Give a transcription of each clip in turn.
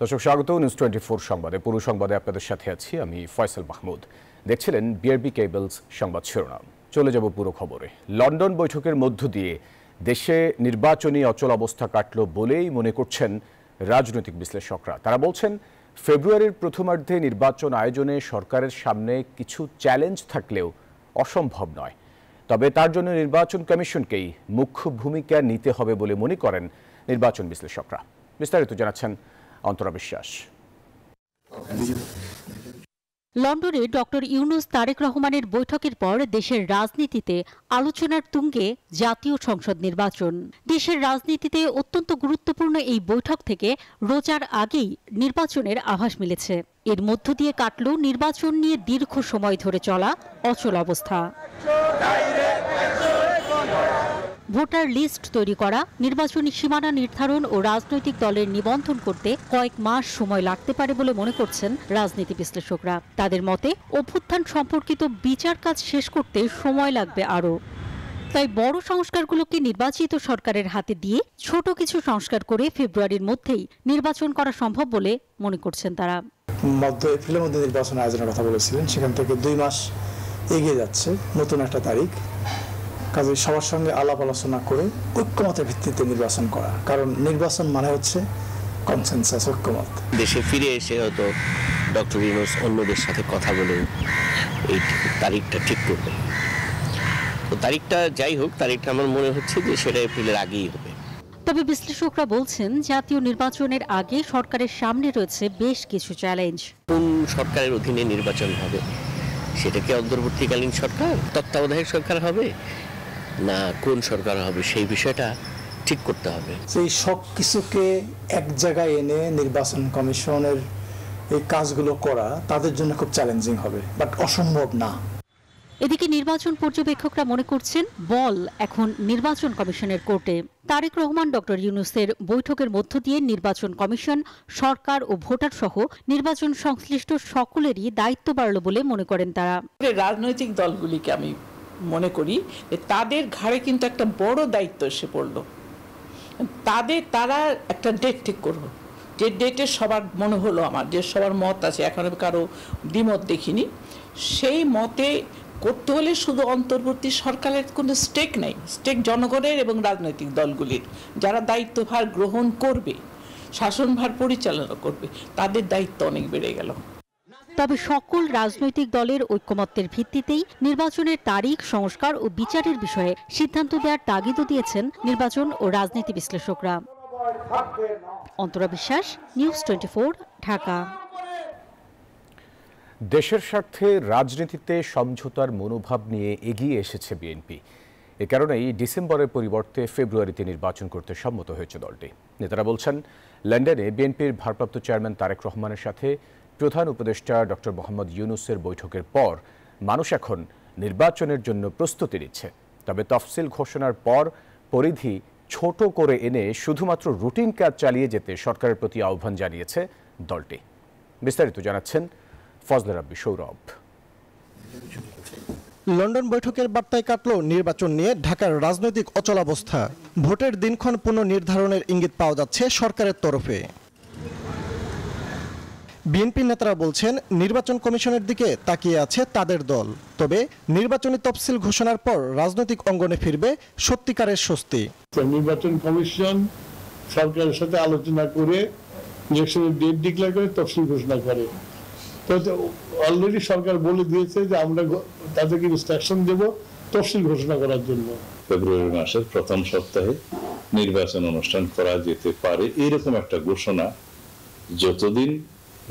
দর্শক স্বাগত নিউজ 24 সংবাদে। পুরো সংবাদে আপনাদের সাথে আছি আমি ফয়সাল মাহমুদ। দেখছিলেন বিআরবি কেবলস সংবাদ শিরোনাম। চলে যাব পুরো খবরে। লন্ডন বৈঠকের মধ্য দিয়ে দেশে নির্বাচনী অচল অবস্থা কাটল বলেই মনে করছেন রাজনৈতিক বিশ্লেষকরা। তারা বলছেন ফেব্রুয়ারির প্রথমার্ধে নির্বাচন আয়োজনে সরকারের সামনে কিছু চ্যালেঞ্জ থাকলেও অসম্ভব নয়। তবে তার জন্য নির্বাচন কমিশনকেই মুখ্য ভূমিকা নিতে হবে বলে মনে করেন নির্বাচন বিশ্লেষকরা। বিস্তারিত জানাচ্ছেন অন্তরা বিশ্বাস। লন্ডনে ডক্টর ইউনুস তারেক রহমানের বৈঠকের পর দেশের রাজনীতিতে আলোচনার তুঙ্গে জাতীয় সংসদ নির্বাচন। দেশের রাজনীতিতে অত্যন্ত গুরুত্বপূর্ণ এই বৈঠক থেকে রোজার আগেই নির্বাচনের আভাস মিলেছে। এর মধ্য দিয়ে কাটল নির্বাচন নিয়ে দীর্ঘ সময় ধরে চলা অচল অবস্থা। ভোটার লিস্ট তৈরি করা, নির্বাচনী সীমানা নির্ধারণ ও রাজনৈতিক দলের নিবন্ধন করতে কয়েক মাস সময় লাগতে পারে বলে মনে করছেন রাজনীতি বিশ্লেষকরা। তাদের মতে অভ্যুত্থান সম্পর্কিত বিচার কাজ শেষ করতে সময় লাগবে আরও। তাই বড় সংস্কারগুলোকে নির্বাচিত সরকারের হাতে দিয়ে ছোট কিছু সংস্কার করে ফেব্রুয়ারির মধ্যেই নির্বাচন করা সম্ভব বলে মনে করছেন তারা। মধ্য এপ্রিলের মধ্যে নির্বাচন আয়োজনের কথা বলেছিলেন, সেখান থেকে 2 মাস এগিয়ে যাচ্ছে নতুন একটা তারিখ। কাজে সবার সঙ্গে আলাপ আলোচনা করে ঐক্যমতের ভিত্তিতে নির্বাচন করা, কারণ নির্বাচন মানে হচ্ছে কনসেনসাস, ঐক্যমত। দেশে ফিরে এসে হয়তো ডক্টর ইউনূস অন্যদের সাথে কথা বলে এই তারিখটা ঠিক করবে। তো তারিখটা যাই হোক, তারিখটা আমার মনে হচ্ছে যে সেটা এপ্রিলের আগেই হবে। তবে বিশ্লেষকরা বলছেন জাতীয় নির্বাচনের আগে সরকারের সামনে রয়েছে বেশ কিছু চ্যালেঞ্জ। কোন সরকারের অধীনে নির্বাচন হবে, সেটা কি অন্তর্বর্তীকালীন সরকার, তত্ত্বাবধায়ক সরকার হবে, না কোন সরকার হবে, সেই বিষয়টা ঠিক করতে হবে। এই সব কিছুকে এক জায়গায় এনে নির্বাচন কমিশনের এই কাজগুলো করা তাদের জন্য খুব চ্যালেঞ্জিং হবে, বাট অসম্ভব না। এদিকে নির্বাচন পর্যবেক্ষকরা মনে করছেন বল এখন নির্বাচন কমিশনের কোর্টে। তারেক রহমান ডক্টর ইউনূসের বৈঠকের মধ্য দিয়ে নির্বাচন কমিশন, সরকার ও ভোটার সহ নির্বাচন সংশ্লিষ্ট সকলেরই দায়িত্ব বাড়ল বলে মনে করেন তারা। রাজনৈতিক দলগুলিকে আমি মনে করি যে তাদের ঘাড়ে কিন্তু একটা বড় দায়িত্ব এসে পড়লো। তারা একটা ডেট ঠিক করলো, যে ডেটে সবার মনে হলো, আমার যে সবার মত আছে, এখন কারো দ্বিমত দেখিনি, সেই মতে করতে হলে শুধু অন্তর্বর্তী সরকারের কোনো স্টেক নেই, স্টেক জনগণের এবং রাজনৈতিক দলগুলির, যারা দায়িত্বভার গ্রহণ করবে, শাসনভার পরিচালনা করবে, তাদের দায়িত্ব অনেক বেড়ে গেল। তবে সকল রাজনৈতিক দলের ঐক্যমত্যের ভিত্তিতেই নির্বাচনের তারিখ, সংস্কার ও বিচারের বিষয়ে সিদ্ধান্ত দেওয়ার তাগিদও দিয়েছেন নির্বাচন ও রাজনীতি বিশ্লেষকরা। অন্তরা বিশ্বাস, নিউজ 24, ঢাকা। দেশের স্বার্থে রাজনীতিতে সমঝোতার মনোভাব নিয়ে এগিয়ে এসেছে বিএনপি। এ কারণেই ডিসেম্বরের পরিবর্তে ফেব্রুয়ারিতে নির্বাচন করতে সম্মত হয়েছে দলটি। নেতারা বলছেন, লন্ডনে বিএনপির ভারপ্রাপ্ত চেয়ারম্যান তারেক রহমানের সাথে প্রধান উপদেষ্টা ডক্টর মোহাম্মদ ইউনূসের বৈঠকের পর মানুষ এখন নির্বাচনের জন্য প্রস্তুতি নিচ্ছে। তবে তফসিল ঘোষণার পর পরিধি ছোট করে এনে শুধুমাত্র রুটিন কাজ চালিয়ে যেতে সরকারের প্রতি আহ্বান জানিয়েছে দলটি। বিস্তারিত জানাচ্ছেন ফজলে রাব্বি সৌরভ। লন্ডন বৈঠকের বার্তায় কাটল নির্বাচন নিয়ে ঢাকার রাজনৈতিক অচলাবস্থা। ভোটের দিনক্ষণ পুনর্নির্ধারণের ইঙ্গিত পাওয়া যাচ্ছে সরকারের তরফে। বিএনপি নেতারা বলছেন নির্বাচন কমিশনের দিকে তাকিয়ে আছে তাদের দল। তবে নির্বাচনী তফসিল ঘোষণার পর রাজনৈতিক অঙ্গনে ফিরবে সত্যিকারের স্বস্তি। নির্বাচন কমিশন সরকারের সাথে আলোচনা করে ইলেকশনের ডেট ডিক্লেয়ার করে তফসিল ঘোষণা করে। তো অলরেডি সরকার বলে দিয়েছে যে আমরা তাদেরকে ইনস্ট্রাকশন দেব তফসিল ঘোষণা করার জন্য। ফেব্রুয়ারি মাসের প্রথম সপ্তাহে নির্বাচন অনুষ্ঠান করা যেতে পারে, এরকম একটা ঘোষণা যতদিন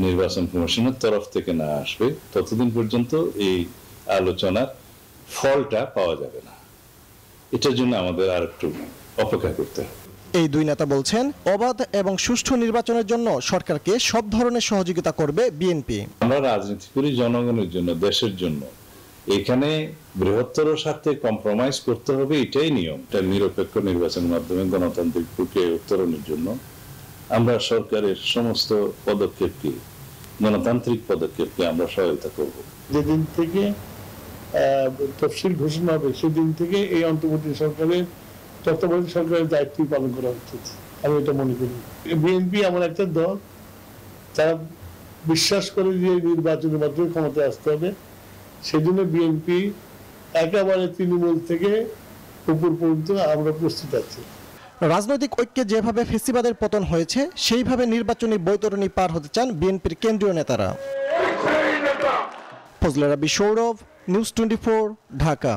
নির্বাচন কমিশনের তরফ থেকে না আসবে ততদিন পর্যন্ত এই আলোচনার ফলটা পাওয়া যাবে না। এটার জন্য আমাদের আর একটু অপেক্ষা করতে হবে। এই দুই নেতা বলছেন অবাধ এবং সুষ্ঠু নির্বাচনের জন্য সরকারকে সব ধরনের সহযোগিতা করবে বিএনপি। আমরা রাজনীতি করি জনগণের জন্য, দেশের জন্য। এখানে বৃহত্তর স্বার্থে কম্প্রোমাইজ করতে হবে, এটাই নিয়ম। এটা নিরপেক্ষ নির্বাচনের মাধ্যমে গণতান্ত্রিক প্রক্রিয়া উত্তরণের জন্য আমরা সরকারের সমস্ত পদক্ষেপকে, গণতান্ত্রিক পদক্ষেপকে আমরা সহায়তা করব। যেদিন থেকে তফসিল ঘোষণা হবে সেদিন থেকে এই অন্তর্বর্তী সরকারের, তত্ত্বাবধায়ক সরকারের দায়িত্ব পালন করা উচিত, আমি এটা মনে করি। বিএনপি এমন একটা দল তারা বিশ্বাস করে যে নির্বাচনের মাধ্যমে ক্ষমতায় আসতে হবে। সেই জন্য বিএনপি একেবারে তৃণমূল থেকে উপর পর্যন্ত আমরা প্রস্তুত আছি। রাজনৈতিক ঐক্যে যেভাবে ফেসিবাদের পতন হয়েছে সেইভাবে নির্বাচনী বৈতরণী পার হতে চান বিএনপির কেন্দ্রীয় নেতারা। ফজলে রাব্বি সৌরভ, নিউজ 24, ঢাকা।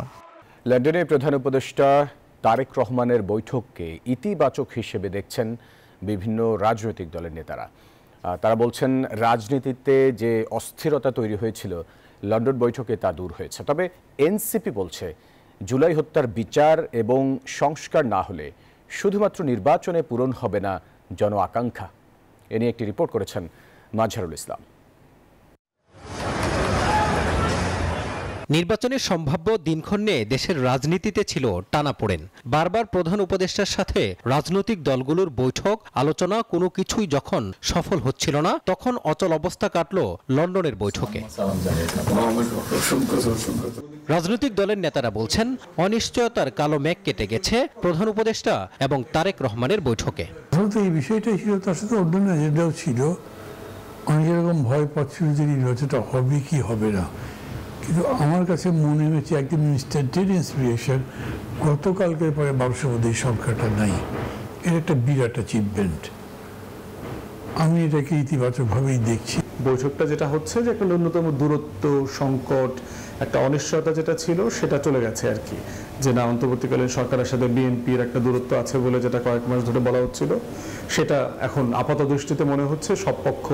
লন্ডনে প্রধান উপদেষ্টা তারেক রহমানের বৈঠককে ইতিবাচক হিসেবে দেখছেন বিভিন্ন রাজনৈতিক দলের নেতারা। তারা বলছেন রাজনীতিতে যে অস্থিরতা তৈরি হয়েছিল লন্ডন বৈঠকে তা দূর হয়েছে। তবে এনসিপি বলছে জুলাই হত্যার বিচার এবং সংস্কার না হলে শুধুমাত্র নির্বাচনে পূরণ হবে না জন আকাঙ্ক্ষা। এ নিয়ে একটি রিপোর্ট করেছেন মাজহারুল ইসলাম। নির্বাচনের সম্ভাব্য দিনক্ষণ নিয়ে দেশের রাজনীতিতে ছিল টানাপোড়েন। বারবার প্রধান উপদেষ্টার সাথে রাজনৈতিক দলগুলোর বৈঠক আলোচনা কোনো কিছুই যখন সফল হচ্ছিল না, তখন অচল অবস্থা কাটল লন্ডনের বৈঠকে। রাজনৈতিক দলের নেতারা বলছেন অনিশ্চয়তার কালো মেঘ কেটে গেছে প্রধান উপদেষ্টা এবং তারেক রহমানের বৈঠকে। এই বিষয়টাই ছিল, তার সাথে অন্যান্য এজেন্ডাও ছিল। অনেক রকম ভয় পাচ্ছিল যে নির্বাচনটা হবে কি হবে না, কিন্তু আমার কাছে মনে হয়েছে একদম ইনস্ট্যান্টেড ইন্সপিরেশন গতকালকের পরে 1200 মধ্যে এই সংখ্যাটা নাই। এর একটা বিরাট অ্যাচিভমেন্ট। আমি এটাকে ইতিবাচকভাবেই দেখছি। বৈঠকটা যেটা হচ্ছে যে একটা ন্যূনতম দূরত্ব, সংকট, একটা অনিশ্চয়তা যেটা ছিল সেটা চলে গেছে আর কি। যে না, অন্তর্বর্তীকালীন সরকারের সাথে বিএনপির একটা দূরত্ব আছে বলে যেটা কয়েক মাস ধরে বলা হচ্ছিল, সেটা এখন আপাত দৃষ্টিতে মনে হচ্ছে সব পক্ষ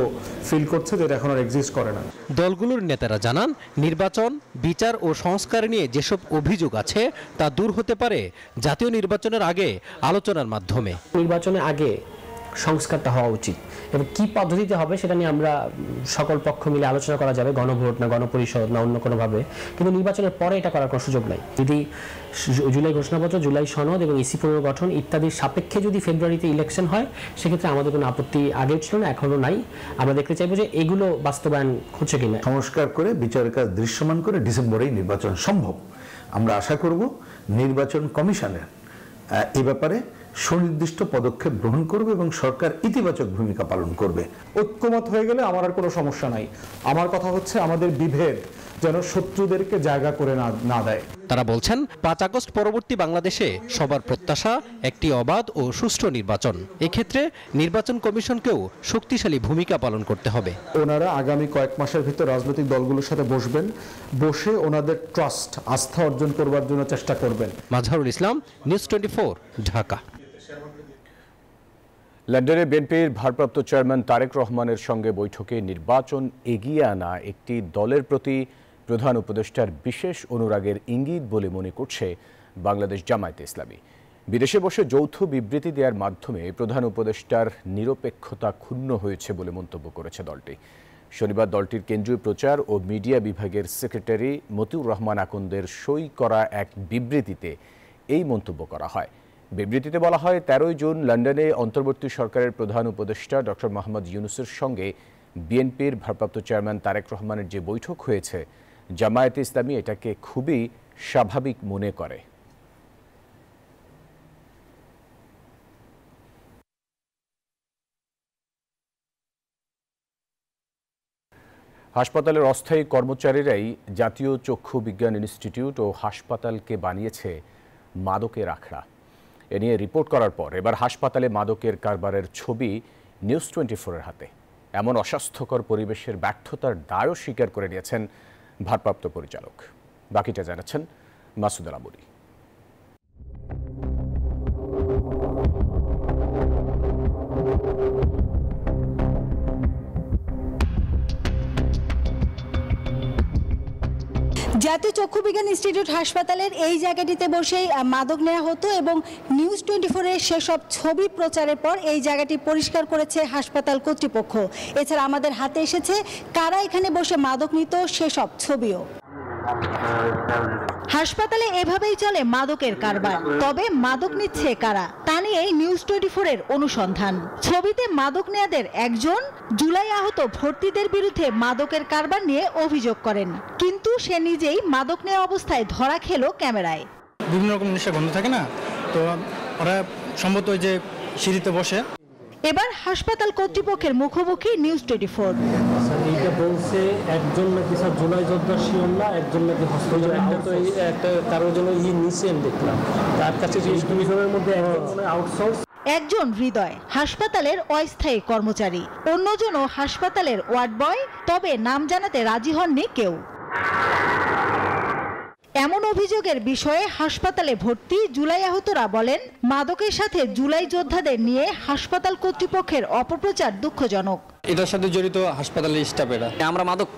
ফিল করছে যে এটা এখন আর এক্সিস্ট করে না। দলগুলোর নেতারা জানান নির্বাচন, বিচার ও সংস্কার নিয়ে যেসব অভিযোগ আছে তা দূর হতে পারে জাতীয় নির্বাচনের আগে আলোচনার মাধ্যমে। নির্বাচনের আগে সংস্কারটা হওয়া উচিত এবং কি পদ্ধতিতে হবে সেটা নিয়ে আমরা সকল পক্ষ মিলে আলোচনা করা যাবে, গণভোট না গণপরিষদ না অন্য কোনোভাবে, কিন্তু নির্বাচনের পরে এটা করার কোনো সুযোগ নাই। যদি জুলাই ঘোষণাপত্র, জুলাই সনদ এবং ইসি পুনর্গঠন ইত্যাদির সাপেক্ষে যদি ফেব্রুয়ারিতে ইলেকশন হয়, সেক্ষেত্রে আমাদের কোনো আপত্তি আগেও ছিল না, এখনও নাই। আমরা দেখতে চাইবো যে এগুলো বাস্তবায়ন হচ্ছে কিনা। সংস্কার করে বিচারের কাজ দৃশ্যমান করে ডিসেম্বরেই নির্বাচন সম্ভব। আমরা আশা করব নির্বাচন কমিশনের এ ব্যাপারে সুনির্দিষ্ট পদক্ষেপ গ্রহণ করবে এবং সরকার ইতিবাচক ভূমিকা পালন করবে। ঐক্যমত হয়ে গেলে আমার আর কোনো সমস্যা নাই। আমার কথা হচ্ছে আমাদের বিভেদ যেন শত্রুদেরকে জায়গা করে না দেয়। তারা বলছেন 5 আগস্ট পরবর্তী বাংলাদেশে সবার প্রত্যাশা একটি অবাধ ও সুষ্ঠু নির্বাচন। এক্ষেত্রে নির্বাচন কমিশনকেও শক্তিশালী ভূমিকা পালন করতে হবে। ওনারা আগামী কয়েক মাসের ভিতর রাজনৈতিক দলগুলোর সাথে বসবেন, বসে ওনাদের ট্রাস্ট, আস্থা অর্জন করবার জন্য চেষ্টা করবেন। মাজহারুল ইসলাম, নিউজ 24, ঢাকা। লন্ডনে বিএনপির ভারপ্রাপ্ত চেয়ারম্যান তারেক রহমানের সঙ্গে বৈঠকে নির্বাচন এগিয়ে আনা একটি দলের প্রতি প্রধান উপদেষ্টার বিশেষ অনুরাগের ইঙ্গিত বলে মনে করছে বাংলাদেশ জামায়াতে ইসলামী। বিদেশে বসে যৌথ বিবৃতি দেওয়ার মাধ্যমে প্রধান উপদেষ্টার নিরপেক্ষতা ক্ষুণ্ণ হয়েছে বলে মন্তব্য করেছে দলটি। শনিবার দলটির কেন্দ্রীয় প্রচার ও মিডিয়া বিভাগের সেক্রেটারি মতিউর রহমান আকন্দের সই করা এক বিবৃতিতে এই মন্তব্য করা হয়। বিবৃতিতে বলা হয় 13 জুন লন্ডনে অন্তর্বর্তী সরকারের প্রধান উপদেষ্টা ডক্টর মোহাম্মদ ইউনূসের সঙ্গে বিএনপির ভারপ্রাপ্ত চেয়ারম্যান তারেক রহমানের যে বৈঠক হয়েছে, জামায়াতে ইসলামী এটাকে খুবই স্বাভাবিক মনে করে। হাসপাতালের অস্থায়ী কর্মচারীরাই জাতীয় চক্ষু বিজ্ঞান ইনস্টিটিউট ও হাসপাতালকে বানিয়েছে মাদকের আখড়া। এ নিয়ে রিপোর্ট করার পর এবার হাসপাতালে মাদকের কারবারের ছবি নিউজ 24-এর হাতে। এমন অস্বাস্থ্যকর পরিবেশের ব্যর্থতার দায়ও স্বীকার করে নিয়েছেন ভারপ্রাপ্ত পরিচালক। বাকিটা জানাচ্ছেন মাসুদ আলামুরি। জাতীয় চক্ষু বিজ্ঞান ইনস্টিটিউট হাসপাতালের এই জায়গাটিতে বসেই মাদক নেওয়া হতো এবং নিউজ 24-এর সেসব ছবি প্রচারের পর এই জায়গাটি পরিষ্কার করেছে হাসপাতাল কর্তৃপক্ষ। এছাড়া আমাদের হাতে এসেছে কারা এখানে বসে মাদক নিত সেসব ছবিও। হাসপাতালে এভাবেই চলে মাদকের কারবার। তবে মাদক নিচ্ছে কারা তা নিয়ে নিউজ 24-এর অনুসন্ধান। ছবিতে মাদক নেয়াদের একজন জুলাই আহত ভর্তিদের বিরুদ্ধে মাদকের কারবার নিয়ে অভিযোগ করেন, কিন্তু সে নিজেই মাদক নেওয়া অবস্থায় ধরা খেলো ক্যামেরায়। বিভিন্ন রকম নেশা গন্ধ থাকে না, তো ওরা সম্ভবত ওই যে সিঁড়িতে বসে এবার হাসপাতাল কর্তৃপক্ষের মুখোমুখি নিউজ 24। এইটা বলছে একজন নাকি স্যার জুলাই যোদ্ধা শিওর না, একজন নাকি একটা কারোর জন্য নিচে দেখলাম তার কাছে কমিশনের মধ্যে আউটসোর্স। একজন হৃদয় হাসপাতালের অস্থায়ী কর্মচারী, অন্যজনও হাসপাতালের ওয়ার্ড বয়, তবে নাম জানাতে রাজি হননি কেউ। এমন অভিযোগের বিষয়ে হাসপাতালে ভর্তি জুলাই আহতরা বলেন, মাদকের সাথে জুলাই যোদ্ধাদের নিয়ে হাসপাতাল কর্তৃপক্ষের অপপ্রচার দুঃখজনক। এটার সাথে জড়িত হাসপাতালের স্টাফেরা। আমরা মাদক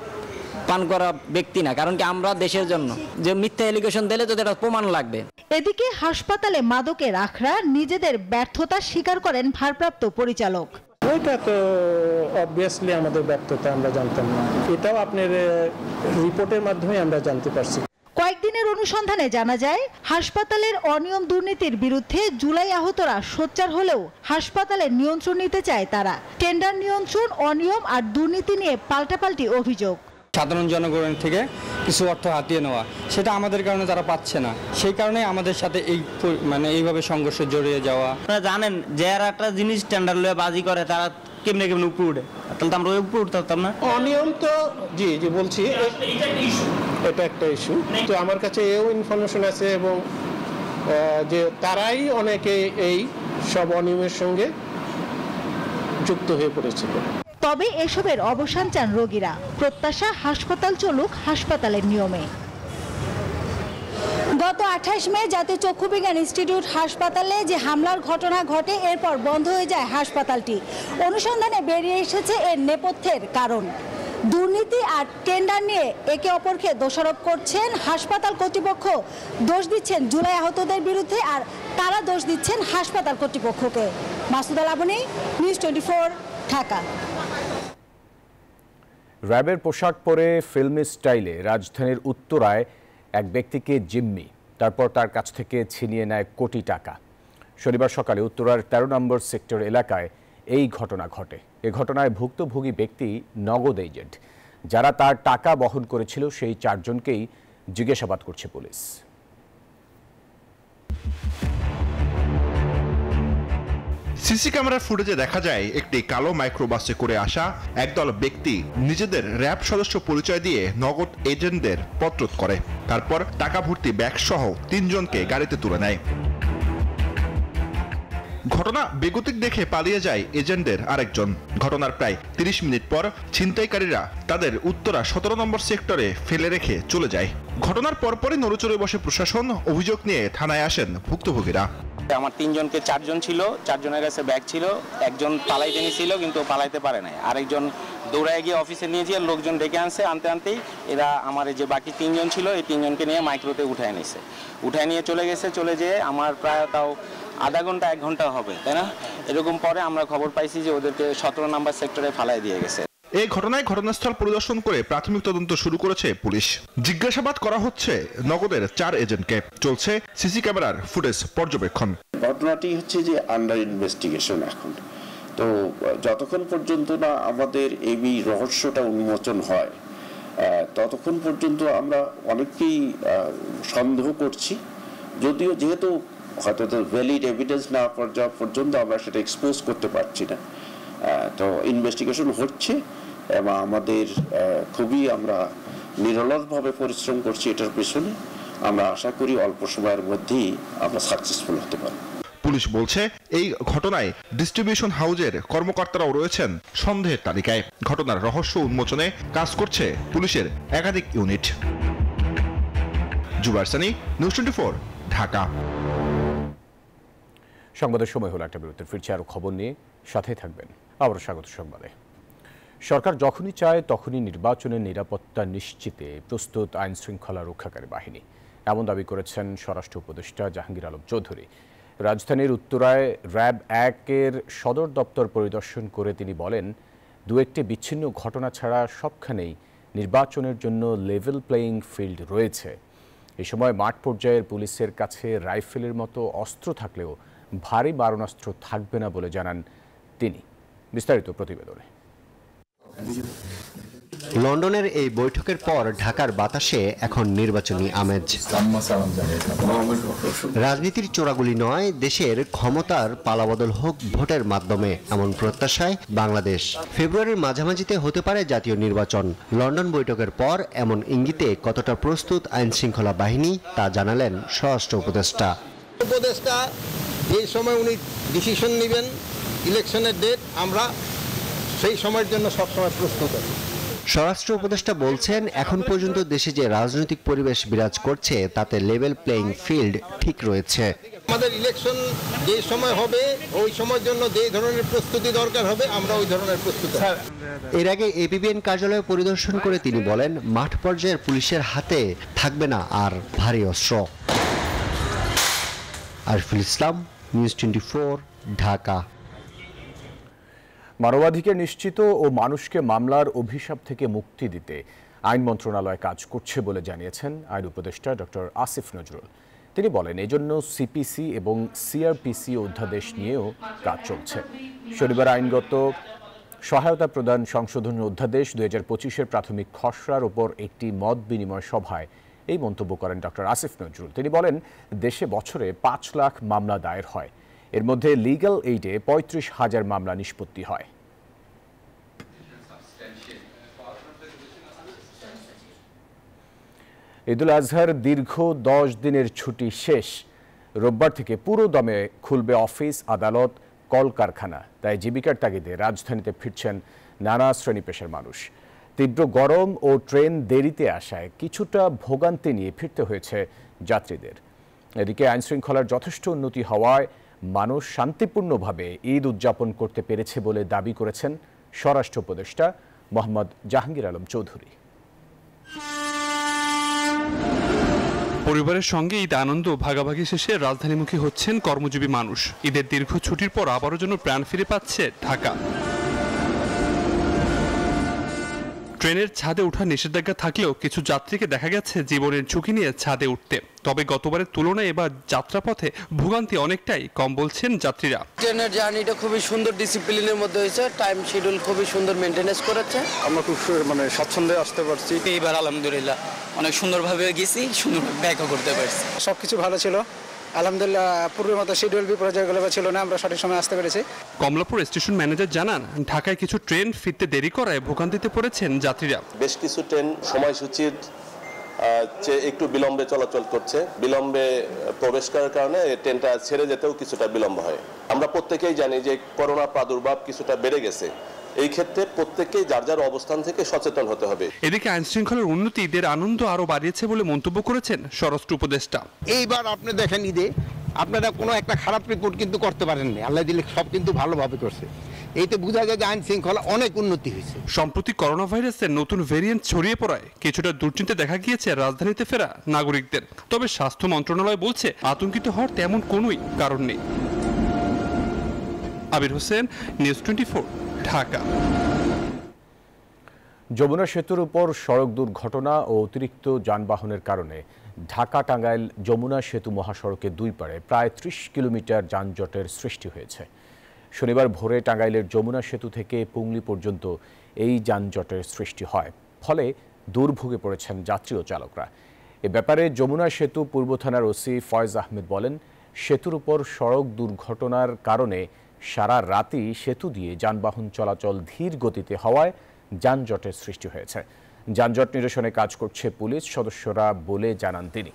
পান করা ব্যক্তি না, কারণ কি আমরা দেশের জন্য যে মিথ্যা এলিগেশন দিলে তো এটা প্রমাণ লাগবে। এদিকে হাসপাতালে মাদকের আখড়া নিজেদের ব্যর্থতা স্বীকার করেন ভারপ্রাপ্ত পরিচালক। ওইটা তো অবভিয়াসলি আমাদের ব্যর্থতা, আমরা জানতাম না, এটাও আপনার রিপোর্টের মাধ্যমে আমরা জানতে পারছি। কয়েকদিনের অনুসন্ধানে জানা যায়, হাসপাতালের অনিয়ম দুর্নীতির বিরুদ্ধে জুলাই আহতরা সোচ্চার হলেও হাসপাতালের নিয়ন্ত্রণ নিতে চায় তারা। টেন্ডার নিয়ন্ত্রণ, অনিয়ম আর দুর্নীতি নিয়ে পাল্টাপাল্টি অভিযোগ। সাধারণ জনগণের থেকে কিছু অর্থ হাতিয়ে নেওয়া, সেটা আমাদের কারণে তারা পাচ্ছে না, সেই কারণে আমাদের সাথে এইভাবে সংঘর্ষ জড়িয়ে যাওয়া। আপনারা জানেন যে আর একটা জিনিস টেন্ডার লয়ে বাজি করে তারা কেমনে কেমনে উপরে উঠে, তাহলে তো আমরা উপরে উঠতে পারতাম না। অনিয়ম তো জি বলছি, এটা একটা ইস্যু। তো আমার কাছে এও ইনফরমেশন আছে এবং যে তারাই অনেকে এই সব অনিয়মের সঙ্গে যুক্ত হয়ে পড়েছিল। তবে এসবের অবসান চান রোগীরা, প্রত্যাশা হাসপাতাল চলুক হাসপাতালের নিয়মে। গত 28 মে জাতীয় চক্ষু বিজ্ঞান ইনস্টিটিউট হাসপাতালে যে হামলার ঘটনা ঘটে, এরপর বন্ধ হয়ে যায় হাসপাতালটি। অনুসন্ধানে বেরিয়ে এসেছে এর নেপথ্যের কারণ। দুর্নীতি আর টেন্ডার নিয়ে একে অপরকে দোষারোপ করছেন হাসপাতাল কর্তৃপক্ষ, দোষ দিচ্ছেন জুলাই আহতদের বিরুদ্ধে, আর তারা দোষ দিচ্ছেন হাসপাতাল কর্তৃপক্ষকে। মাসুদা লাবণী, নিউজ 24, ঢাকা। র্যাবের পোশাক পরে ফিল্মি স্টাইলে রাজধানীর উত্তরায় এক ব্যক্তিকে জিম্মি, তারপর তার কাছ থেকে ছিনিয়ে নেয় কোটি টাকা। শনিবার সকালে উত্তরার 13 নম্বর সেক্টর এলাকায় এই ঘটনা ঘটে। এ ঘটনায় ভুক্তভোগী ব্যক্তি নগদ এজেন্ট। যারা তার টাকা বহন করেছিল সেই 4 জনকেই জিজ্ঞাসাবাদ করছে পুলিশ। সিসি ক্যামেরার ফুটেজে দেখা যায় একটি কালো মাইক্রোবাসে করে আসা একদল ব্যক্তি নিজেদের র্যাব সদস্য পরিচয় দিয়ে নগদ এজেন্টদের পত্রত করে, তারপর টাকা ভর্তি ব্যাগ সহ 3 জনকে গাড়িতে তুলে নেয়। ঘটনা বেগতিক দেখে পালিয়ে যায় এজেন্টদের আরেকজন। ঘটনার প্রায় 30 মিনিট পর ছিনতাইকারীরা তাদের উত্তরা 17 নম্বর সেক্টরে ফেলে রেখে চলে যায়। ঘটনার পরপরই নড়েচড়ে বসে প্রশাসন। অভিযোগ নিয়ে থানায় আসেন ভুক্তভোগীরা। আমার 3 জনকে 4 জন ছিল, 4 জনের কাছে ব্যাগ ছিল। একজন পালাইতে নিয়েছিল কিন্তু পালাইতে পারে নাই, আরেকজন দৌড়ায় গিয়ে অফিসে নিয়ে গিয়ে লোকজন ডেকে আনতেই এরা আমার যে বাকি 3 জন ছিল এই 3 জনকে নিয়ে মাইক্রোতে উঠায় নিয়ে চলে গেছে। চলে যেয়ে আমার প্রায় তাও আধা ঘন্টা 1 ঘন্টা হবে, তাই না, এরকম পরে আমরা খবর পাইছি যে ওদেরকে 17 নম্বর সেক্টরে ফালাই দিয়ে গেছে। এই ঘটনায় ঘটনাস্থল পরিদর্শন করে প্রাথমিক তদন্ত শুরু করেছে পুলিশ। জিজ্ঞাসাবাদ করা হচ্ছে নগদের 4 এজেন্টকে। চলছে সিসি ক্যামেরার ফুটেজ পর্যবেক্ষণ। ঘটনাটি হচ্ছে যে আন্ডার ইনভেস্টিগেশন এখন। তো যতক্ষণ পর্যন্ত না আমাদের এই রহস্যটা উন্মোচন হয় ততক্ষণ পর্যন্ত আমরা অনেককেই সন্দেহ করছি, যদিও যেহেতু হয়তো ভ্যালিড এভিডেন্স না যাওয়া পর্যন্ত আমরা সেটা এক্সপোজ করতে পারছি না। তো ইনভেস্টিগেশন হচ্ছে এবং আমাদের খুবই আমরা নিরলসভাবে পরিশ্রম করছি এটার পেছনে। আমরা আশা করি অল্প সময়ের মধ্যেই আমরা সাকসেসফুল হতে পারব। পুলিশ বলছে এই ঘটনায় ডিস্ট্রিবিউশন হাউজের কর্মকর্তারাও রয়েছেন সন্দেহের তালিকায়। ঘটনার রহস্য উন্মোচনে কাজ করছে পুলিশের একাধিক ইউনিট। জুবায়ের সানি, নিউজ 24, ঢাকা। সংবাদের সময় হলো একটা বিরতির, ফিরছে আরো খবর নিয়ে, সাথে থাকবেন। আবারও স্বাগত সংবাদে। সরকার যখনই চায় তখনই নির্বাচনের নিরাপত্তা নিশ্চিতে প্রস্তুত আইন শৃঙ্খলা রক্ষাকারী বাহিনী, এমন দাবি করেছেন স্বরাষ্ট্র উপদেষ্টা জাহাঙ্গীর আলম চৌধুরী। রাজধানীর উত্তরায় র্যাব 1-এর সদর দপ্তর পরিদর্শন করে তিনি বলেন, 2-1টি বিচ্ছিন্ন ঘটনা ছাড়া সবখানেই নির্বাচনের জন্য লেভেল প্লেয়িং ফিল্ড রয়েছে। এই সময় মাঠ পর্যায়ের পুলিশের কাছে রাইফেলের মতো অস্ত্র থাকলেও ভারী মারণাস্ত্র থাকবে না বলে জানান তিনি। বিস্তারিত প্রতিবেদনে। লন্ডনের এই বৈঠকের পর ঢাকার বাতাসে এখন নির্বাচনী আমেজ। রাজনীতির চোরাগুলি নয়, দেশের ক্ষমতার পালাবদল হোক ভোটের মাধ্যমে, এমন প্রত্যাশায় বাংলাদেশ। ফেব্রুয়ারির মাঝামাঝিতে হতে পারে জাতীয় নির্বাচন। লন্ডন বৈঠকের পর এমন ইঙ্গিতে কতটা প্রস্তুত আইন শৃঙ্খলা বাহিনী তা জানালেন স্বরাষ্ট্র উপদেষ্টা। এই সময় উনি ডিসিশন নেবেন ইলেকশনের ডেট, আমরা সেই সময়ের জন্য সবসময় প্রস্তুত আছি। স্বরাষ্ট্র উপদেষ্টা বলছেন, এখন পর্যন্ত দেশে যে রাজনৈতিক পরিবেশ বিরাজ করছে তাতে লেভেল প্লেইং ফিল্ড ঠিক রয়েছে। আমাদের ইলেকশন যে সময় হবে ওই সময়ের জন্য যে ধরনের প্রস্তুতি দরকার হবে আমরা ওই ধরনের প্রস্তুতি। এর আগে এপিবিএন কার্যালয় পরিদর্শন করে তিনি বলেন, মাঠ পর্যায়ের পুলিশের হাতে থাকবে না আর ভারী অস্ত্র। আরফুল ইসলাম, নিউজ 24, ঢাকা। মানবাধিকার নিশ্চিত ও মানুষকে মামলার অভিশাপ থেকে মুক্তি দিতে আইন মন্ত্রণালয় কাজ করছে বলে জানিয়েছেন আইন উপদেষ্টা ডক্টর আসিফ নজরুল। তিনি বলেন, এজন্য সিপিসি এবং সিআরপিসি অধ্যাদেশ নিয়েও কাজ চলছে। শনিবার আইনগত সহায়তা প্রদান সংশোধনী অধ্যাদেশ 2025-এর প্রাথমিক খসড়ার ওপর একটি মত বিনিময় সভায় এই মন্তব্য করেন ডক্টর আসিফ নজরুল। তিনি বলেন, দেশে বছরে 5 লাখ মামলা দায়ের হয়, এর মধ্যে লিগ্যাল এইডে 35,000 মামলা নিষ্পত্তি হয়। ঈদুল আজহার দীর্ঘ 10 দিনের ছুটি শেষ। রোববার থেকে পুরো দমে খুলবে অফিস, আদালত, কলকারখানা। তাই জীবিকার তাগিদে রাজধানীতে ফিরছেন নানা শ্রেণী পেশার মানুষ। তীব্র গরম ও ট্রেন দেরিতে আসায় কিছুটা ভোগান্তি নিয়ে ফিরতে হয়েছে যাত্রীদের। এদিকে আইনশৃঙ্খলার যথেষ্ট উন্নতি হওয়ায় মানুষ শান্তিপূর্ণভাবে ঈদ উদযাপন করতে পেরেছে বলে দাবি করেছেন স্বরাষ্ট্র উপদেষ্টা মোহাম্মদ জাহাঙ্গীর আলম চৌধুরী। পরিবারের সঙ্গে ঈদ আনন্দ ভাগাভাগি শেষে রাজধানীমুখী হচ্ছেন কর্মজীবী মানুষ। ঈদের দীর্ঘ ছুটির পর আবারও যেন প্রাণ ফিরে পাচ্ছে ঢাকা। ট্রেনের ছাদে ওঠা নিষেধাজ্ঞা থাকলেও কিছু যাত্রীকে দেখা গেছে জীবনের ঝুঁকি নিয়ে ছাদে উঠতে। তবে গতবারের তুলনায় এবার যাত্রাপথে ভোগান্তি অনেকটাই কম বলছেন যাত্রীরা। ট্রেনের জার্নিটা খুবই সুন্দর ডিসিপ্লিনের মধ্যে হয়েছে, টাইম শিডিউল খুবই সুন্দর মেনটেনেন্স করেছে। আমরা খুব স্বাচ্ছন্দ্যে আসতে পারছি। এইবার আলহামদুলিল্লাহ অনেক সুন্দরভাবে গেছি, সুন্দরভাবে ব্যাকও করতে পারছি। সবকিছু ভালো ছিল আলহামদুলিল্লাহ। পূর্বের মতো শিডিউল বিপর্যয়গুলো ছিল না, আমরা সঠিক সময় আসতে পেরেছি। কমলাপুর স্টেশন ম্যানেজার জানান, ঢাকায় কিছু ট্রেন ফিরতে দেরি করায় ভোগান্তিতে পড়েছেন যাত্রীরা। বেশ কিছু ট্রেন সময়সূচির চেয়ে একটু বিলম্বে চলাচল করছে। বিলম্বে প্রবেশ করার কারণে ট্রেনটা ছেড়ে যেতেও কিছুটা বিলম্ব হয়। আমরা প্রত্যেকেই জানি যে করোনা প্রাদুর্ভাব কিছুটা বেড়ে গেছে। এই ক্ষেত্রে প্রত্যেককেই যার যার অবস্থান থেকে সচেতন হতে হবে। এদিকে আইন শৃঙ্খলার উন্নতি ঈদের আনন্দ আরো বাড়িয়েছে বলে মন্তব্য করেছেন স্বরাষ্ট্র উপদেষ্টা। এইবার আপনি দেখেন ঈদে আপনারা কোনো একটা খারাপ রিপোর্ট কিন্তু করতে পারেননি, আল্লাহ দিলে সব কিন্তু ভালোভাবে করছে। এইতে বোঝা যায় যে আইন শৃঙ্খলা অনেক উন্নতি হয়েছে। সম্প্রতি করোনা ভাইরাসের নতুন ভেরিয়েন্ট ছড়িয়ে পড়ায় কিছুটা দুশ্চিন্তা দেখা গিয়েছে রাজধানীতে ফেরা নাগরিকদের। তবে স্বাস্থ্য মন্ত্রণালয় বলছে, আতঙ্কিত হওয়ার তেমন কোনোই কারণ নেই। আবির হোসেন, নিউজ 24, ঢাকা। যমুনা সেতুর উপর সড়ক দুর্ঘটনা ও অতিরিক্ত যানবাহনের কারণে ঢাকা টাঙ্গাইল যমুনা সেতু মহাসড়কের দুই পাড়ে প্রায় 30 কিলোমিটার যানজটের সৃষ্টি হয়েছে। শনিবার ভোরে টাঙ্গাইলের যমুনা সেতু থেকে পুংলি পর্যন্ত এই যানজটের সৃষ্টি হয়, ফলে দুর্ভোগে পড়েছেন যাত্রী ও চালকরা। এ ব্যাপারে যমুনা সেতু পূর্ব থানার ওসি ফয়েজ আহমেদ বলেন, সেতুর উপর সড়ক দুর্ঘটনার কারণে সারা রাতই সেতু দিয়ে যানবাহন চলাচল ধীর গতিতে হওয়ায় যানজটের সৃষ্টি হয়েছে। যানজট নিরসনে কাজ করছে পুলিশ সদস্যরা বলে জানান তিনি।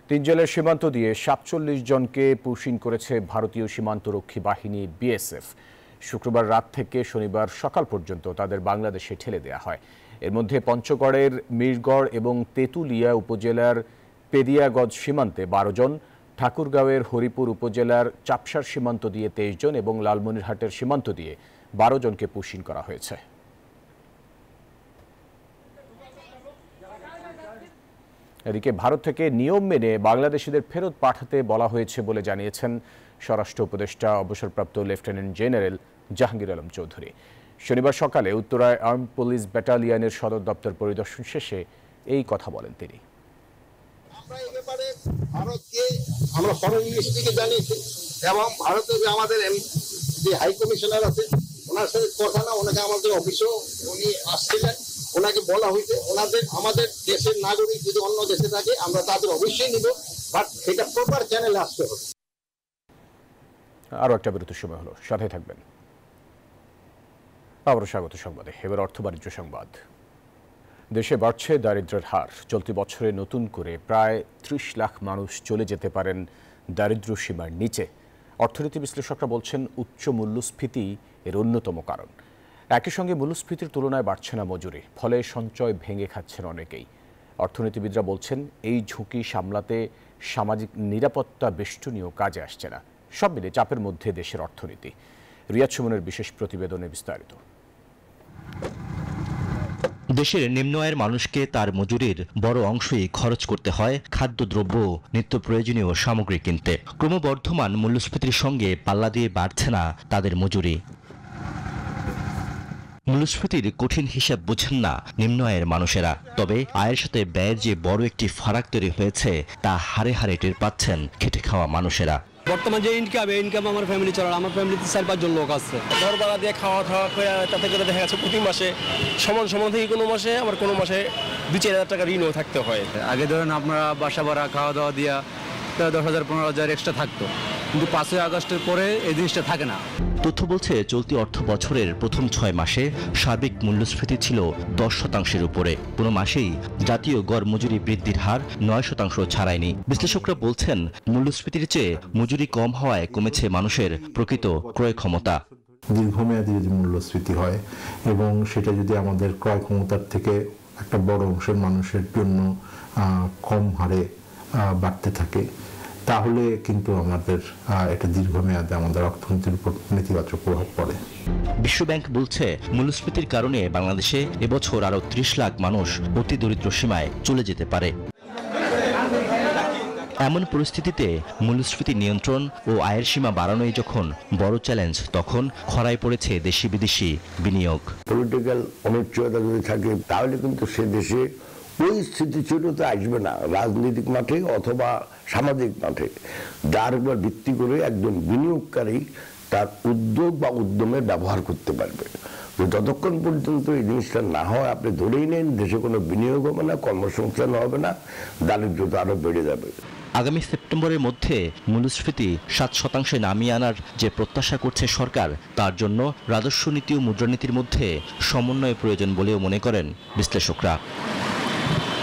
তিন জেলার সীমান্ত দিয়ে 47 জনকে পুশিং করেছে ভারতীয় সীমান্তরক্ষী বাহিনী বিএসএফ। শুক্রবার রাত থেকে শনিবার সকাল পর্যন্ত তাদের বাংলাদেশে ঠেলে দেওয়া হয়। এর মধ্যে পঞ্চগড়ের মিরগড় এবং তেঁতুলিয়া উপজেলার পেদিয়াগঞ্জ সীমান্তে 12 জন, ঠাকুরগাঁওয়ের হরিপুর উপজেলার চাপসার সীমান্ত দিয়ে 23 জন এবং লালমনিরহাটের সীমান্ত দিয়ে 12 জনকে পুশিং করা হয়েছে। এদিকে ভারত থেকে নিয়ম মেনে বাংলাদেশিদের ফেরত পাঠাতে বলা হয়েছে বলে জানিয়েছেন স্বরাষ্ট্র উপদেষ্টা অবসরপ্রাপ্ত লেফটেন্যান্ট জেনারেল জাহাঙ্গীর আলম চৌধুরী। শনিবার সকালে উত্তরায় আর্ম পুলিশ ব্যাটালিয়নের সদর দপ্তর পরিদর্শন শেষে এই কথা বলেন তিনি। ভারতকে আমরা ফরেন মিনিস্ট্রিকে জানিয়েছি এবং ভারতে যে আমাদের যে হাই কমিশনার আছে ওনার সাথে কথা না, ওনাকে আমাদের অফিসেও উনি আসছিলেন, ওনাকে বলা হয়েছে আমাদের দেশের নাগরিক যদি অন্য দেশে থাকে আমরা তাদের অবশ্যই নিব, বাট এটা প্রপার চ্যানেলে আসতে হবে। আরও একটা বিরতির সময় হলো, সাথে থাকবেন। আবারও স্বাগত সংবাদে। এবার অর্থ বাণিজ্য সংবাদ। দেশে বাড়ছে দারিদ্র্যের হার। চলতি বছরে নতুন করে প্রায় 30 লাখ মানুষ চলে যেতে পারেন দারিদ্র্য সীমার নিচে। অর্থনীতি বিশ্লেষকরা বলছেন উচ্চ মূল্যস্ফীতি এর অন্যতম কারণ। একই সঙ্গে মূল্যস্ফীতির তুলনায় বাড়ছে না মজুরি, ফলে সঞ্চয় ভেঙে খাচ্ছেন অনেকেই। অর্থনীতিবিদরা বলছেন এই ঝুঁকি সামলাতে সামাজিক নিরাপত্তা বেষ্টনীয় কাজে আসছে না। সব মিলে চাপের মধ্যে দেশের অর্থনীতি। রিয়াদ সুমনের বিশেষ প্রতিবেদনে বিস্তারিত। দেশের নিম্ন আয়ের মানুষকে তার মজুরির বড় অংশই খরচ করতে হয় খাদ্যদ্রব্য, নিত্য প্রয়োজনীয় সামগ্রী কিনতে। ক্রমবর্ধমান মূল্যস্ফীতির সঙ্গে পাল্লা দিয়ে বাড়ছে না তাদের মজুরি। মূল্যস্ফীতির কঠিন হিসাব বুঝেন না নিম্ন আয়ের মানুষেরা, তবে আয়ের সাথে ব্যয়ের যে বড় একটি ফারাক তৈরি হয়েছে তা হারে হারে টের পাচ্ছেন খেটে খাওয়া মানুষেরা। বর্তমান যে ইনকাম আমার ফ্যামিলি চলে, আমার ফ্যামিলিতে 4-5 জন লোক আছে। ঘর ভাড়া দিয়ে খাওয়া করে তাতে করে দেখা যাচ্ছে প্রতি মাসে সমান থেকে কোনো মাসে আবার কোনো মাসে 2-4 হাজার টাকা ঋণও থাকতে হয়। আগে ধরেন আপনারা বাসা ভাড়া খাওয়া দাওয়া দিয়া 10,000-15,000 এক্সট্রা থাকতো, কিন্তু 5ই আগস্টের পরে এই জিনিসটা থাকে না। তথ্য বলছে চলতি অর্থ বছরের প্রথম 6 মাসে সার্বিক মূল্যস্ফীতি ছিল 10% উপরে। কোনো মাসেই জাতীয় গড় মজুরি বৃদ্ধির হার 9% ছাড়ায়নি। বিশ্লেষকরা বলছেন মূল্যস্ফীতির চেয়ে মজুরি কম হওয়ায় কমেছে মানুষের প্রকৃত ক্রয় ক্ষমতা। দীর্ঘমেয়াদী যদি মূল্যস্ফীতি হয় এবং সেটা যদি আমাদের ক্রয় ক্ষমতার থেকে একটা বড় অংশের মানুষের জন্য কম হারে বাড়তে থাকে, তাহলে কিন্তু আমাদের এটা দীর্ঘমেয়াদে আমাদের অর্থনীতির উপর নেতিবাচক প্রভাব পড়ে। বিশ্বব্যাংক বলছে মূল্যস্ফীতির কারণে বাংলাদেশে এবছর আরও 30 লাখ মানুষ অতি দরিদ্র সীমায় চলে যেতে পারে। এমন পরিস্থিতিতে মূল্যস্ফীতি নিয়ন্ত্রণ ও আয়ের সীমা বাড়ানোই যখন বড় চ্যালেঞ্জ, তখন খরায় পড়েছে দেশি বিদেশি বিনিয়োগ। পলিটিক্যাল অনিশ্চয়তা যদি থাকে তাহলে কিন্তু সে দেশে ওই স্থিতিশীলতা আসবে না রাজনৈতিক মাঠে অথবা সামাজিক মাঠে, যার উপর ভিত্তি করে একজন বিনিয়োগকারী তার উদ্যোগ বা উদ্যমের ব্যবহার করতে পারবে। যতক্ষণ পর্যন্ত এই জিনিসটা না হয় আপনি ধরেই নেন দেশে কোনো বিনিয়োগ হবে না, কর্মসংস্থান হবে না, দারিদ্রতা আরো বেড়ে যাবে। আগামী সেপ্টেম্বরের মধ্যে মূল্যস্ফীতি 7% নামিয়ে আনার যে প্রত্যাশা করছে সরকার, তার জন্য রাজস্ব নীতি ও মুদ্রানীতির মধ্যে সমন্বয় প্রয়োজন বলেও মনে করেন বিশ্লেষকরা।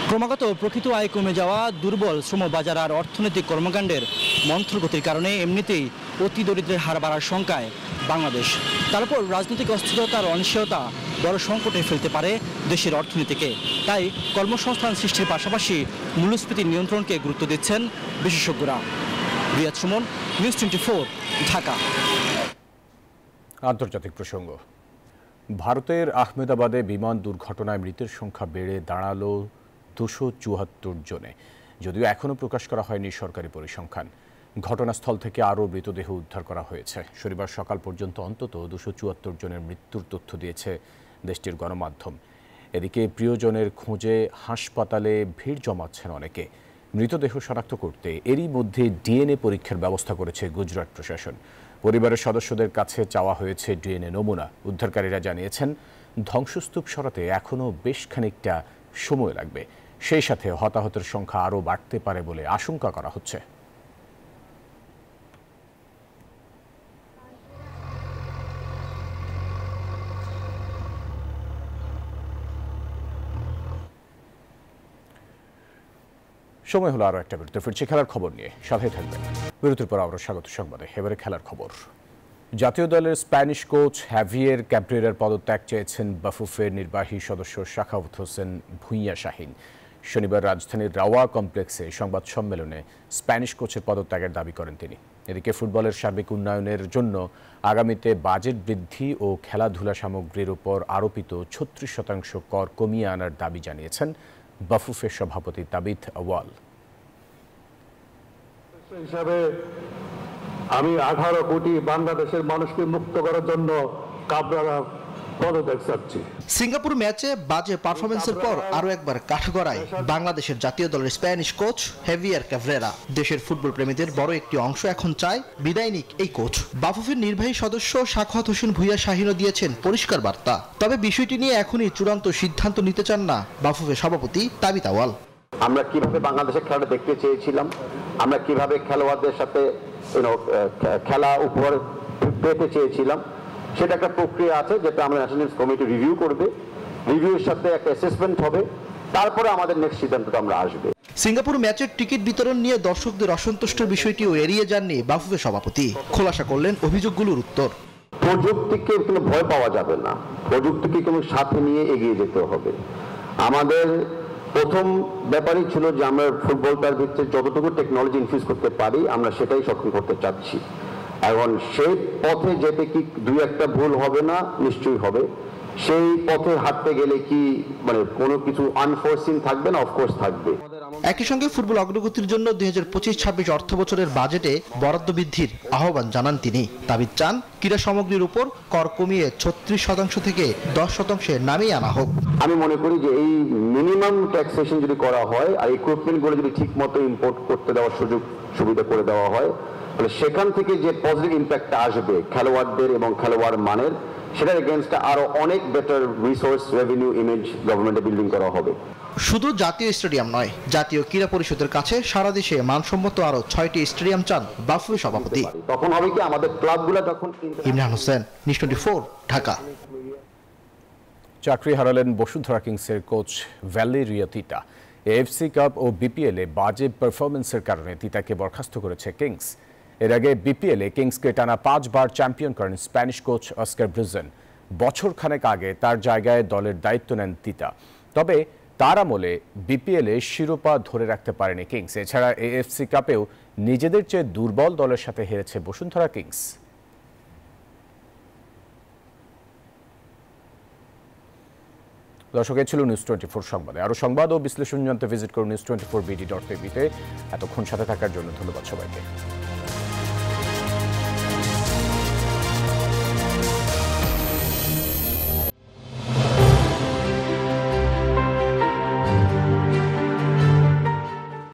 ক্রমাগত প্রকৃত আয় কমে যাওয়া, দুর্বল শ্রমবাজার আর অর্থনৈতিক কর্মকাণ্ডের মন্থরগতির কারণে এমনিতেই অতি দরিদ্রের হার বাড়ার শঙ্কায় বাংলাদেশ। তারপর রাজনৈতিক অস্থিরতা আর অনিশ্চয়তা বড় সংকটে ফেলতে পারে দেশের অর্থনীতিকে। তাই কর্মসংস্থান সৃষ্টির পাশাপাশি মূল্যস্ফীতি নিয়ন্ত্রণকে গুরুত্ব দিচ্ছেন বিশেষজ্ঞরা। রিয়াদ সুমন, নিউজ 24, ঢাকা। আন্তর্জাতিক প্রসঙ্গ। ভারতের আহমেদাবাদে বিমান দুর্ঘটনায় মৃতের সংখ্যা বেড়ে দাঁড়ালো 274 জনে, যদিও এখনও প্রকাশ করা হয়নি সরকারি পরিসংখ্যান। ঘটনাস্থল থেকে আরও মৃতদেহ উদ্ধার করা হয়েছে। শনিবার সকাল পর্যন্ত অন্তত 274 জনের মৃত্যুর তথ্য দিয়েছে দেশটির গণমাধ্যম। এদিকে প্রিয়জনের খোঁজে হাসপাতালে ভিড় জমাচ্ছেন অনেকে। মৃতদেহ শনাক্ত করতে এরই মধ্যে ডিএনএ পরীক্ষার ব্যবস্থা করেছে গুজরাট প্রশাসন। পরিবারের সদস্যদের কাছে চাওয়া হয়েছে ডিএনএ নমুনা। উদ্ধারকারীরা জানিয়েছেন ধ্বংসস্তূপ সরাতে এখনও বেশ খানিকটা সময় লাগবে। সেই সাথে হতাহতের সংখ্যা আরও বাড়তে পারে বলে আশঙ্কা করা হচ্ছে। সময় হলো আরও একটা বিরতি। ফিরছি খেলার খবর নিয়ে, সাথে থাকবেন। বিরতির পর আরও স্বাগত সংবাদে। এবারে খেলার খবর। জাতীয় দলের স্প্যানিশ কোচ হ্যাভিয়ের ক্যাব্রেরার পদত্যাগ চেয়েছেন বাফুফের নির্বাহী সদস্য শাখাওয়াত হোসেন ভুঁইয়া শাহীন। শনিবার রাজধানীর রাওয়া কমপ্লেক্সে সংবাদ সম্মেলনে স্প্যানিশ কোচের পদত্যাগের দাবি করেন তিনি। এদিকে ফুটবলের সার্বিক উন্নয়নের জন্য আগামীতে বাজেট বৃদ্ধি ও খেলাধুলা সামগ্রীর উপর আরোপিত 36% কর কমিয়ে আনার দাবি জানিয়েছেন বাফুফের সভাপতি তাবিথ আওয়াল। হিসাবে আমি 18 কোটি বাংলাদেশের মানুষকে মুক্ত করার জন্য কাবরারা পদত্যাগ চাচ্ছি। সিঙ্গাপুর ম্যাচে বাজে পারফরমেন্সের পর আরো একবার কাঠগড়ায় বাংলাদেশের জাতীয় দলের স্প্যানিশ কোচ হেভিয়ার ক্যাভরেরা। দেশের ফুটবল প্রেমীদের বড় একটি অংশ এখন চায় বিদায় নিক এই কোচ। বাফুফের নির্বাহী সদস্য সাখাওয়াত হোসেন ভূঁইয়া শাহীনও দিয়েছেন পরিষ্কার বার্তা। তবে বিষয়টি নিয়ে এখনই চূড়ান্ত সিদ্ধান্ত নিতে চান না বাফুফের সভাপতি তাবিত আউয়াল। আমরা কিভাবে বাংলাদেশের খেলাটা দেখতে চেয়েছিলাম, আমরা কিভাবে খেলোয়াড়দের সাথে খেলা উপহার পেতে চেয়েছিলাম, সেটা একটা প্রক্রিয়া আছে যেটা আমরা ন্যাশনাল কমিটি রিভিউ করবে। রিভিউর সাথে একটা অ্যাসেসমেন্ট হবে, তারপরে আমাদের নেক্সট সিদ্ধান্তটা আমরা আসবে। সিঙ্গাপুর ম্যাচের টিকিট বিতরণ নিয়ে দর্শকদের অসন্তুষ্টের বিষয়টিও এড়িয়ে যাননি বাফুফের সভাপতি। খোলাসা করলেন অভিযোগগুলোর উত্তর। প্রযুক্তিকে কোনো ভয় পাওয়া যাবে না, প্রযুক্তিকে কোনো সাথে নিয়ে এগিয়ে যেতে হবে। আমাদের প্রথম ব্যাপারই ছিল যে আমরা ফুটবলটার ভিতরে যতটুকু টেকনোলজি ইনফিউজ করতে পারি আমরা সেটাই সক্ষম করতে চাচ্ছি। এখন সেই পথে যেতে কি দুই একটা ভুল হবে না, নিশ্চয়ই হবে। সেই পথে হাঁটতে গেলে কি মানে কোনো কিছু আনফোরসিন থাকবে না? অফকোর্স থাকবে। একই সঙ্গে ফুটবল অগ্রগতির জন্য 2025-26 অর্থ বছরের বাজেটে বরাদ্দ বৃদ্ধির আহ্বান জানান তিনি। তাবিদ চান ক্রীড়া সামগ্রীর উপর কর কমিয়ে 36% থেকে 10% নামিয়ে আনা হোক। আমি মনে করি যে এই মিনিমাম ট্যাক্সেশন যদি করা হয় আর ইকুইপমেন্টগুলো যদি ঠিক মতো ইম্পোর্ট করতে দেওয়ার সুযোগ সুবিধা করে দেওয়া হয়, তাহলে সেখান থেকে যে পজিটিভ ইম্প্যাক্টটা আসবে খেলোয়াড়দের এবং খেলোয়াড় মানের, সেটার এগেইনস্টে আরো অনেক বেটার রিসোর্স রেভিনিউ ইমেজ গভর্নমেন্টে বিল্ডিং করা হবে। শুধু জাতীয় স্টেডিয়াম নয়, জাতীয় ক্রীড়া পরিষদের কাছে সারা দেশে মানসম্মত আরো 6টি স্টেডিয়াম চান বাফুফে সভাপতি। তখন হবে কি আমাদের ক্লাবগুলো তখন। ইমরান হোসেন, নিউজ 24, ঢাকা। চাকরি হারালেন বসুন্ধরা কিংসের কোচ ভ্যালেরিয়া তিতা। এএফসি কাপ ও বিপিএলে বাজে পারফরমেন্সের কারণে তিতাকে বরখাস্ত করেছে কিংস। এর আগে বিপিএলে কিংসকে টানা 5 বার চ্যাম্পিয়ন করেন স্প্যানিশ কোচ অস্কার ব্রুজেন। বছরখানেক আগে তার জায়গায় দলের দায়িত্ব নেন তিতা। তবে তার আমলে বিপিএলে শিরোপা ধরে রাখতে পারেনি কিংস। এছাড়া এএফসি কাপেও নিজেদের চেয়ে দুর্বল দলের সাথে হেরেছে বসুন্ধরা কিংস। দর্শক, ছিল নিউজ 24 সংবাদে। আরো সংবাদ ও বিশ্লেষণ জানতে ভিজিট করুন news24bd.tv-তে। এতক্ষণ সাথে থাকার জন্য ধন্যবাদ সবাইকে।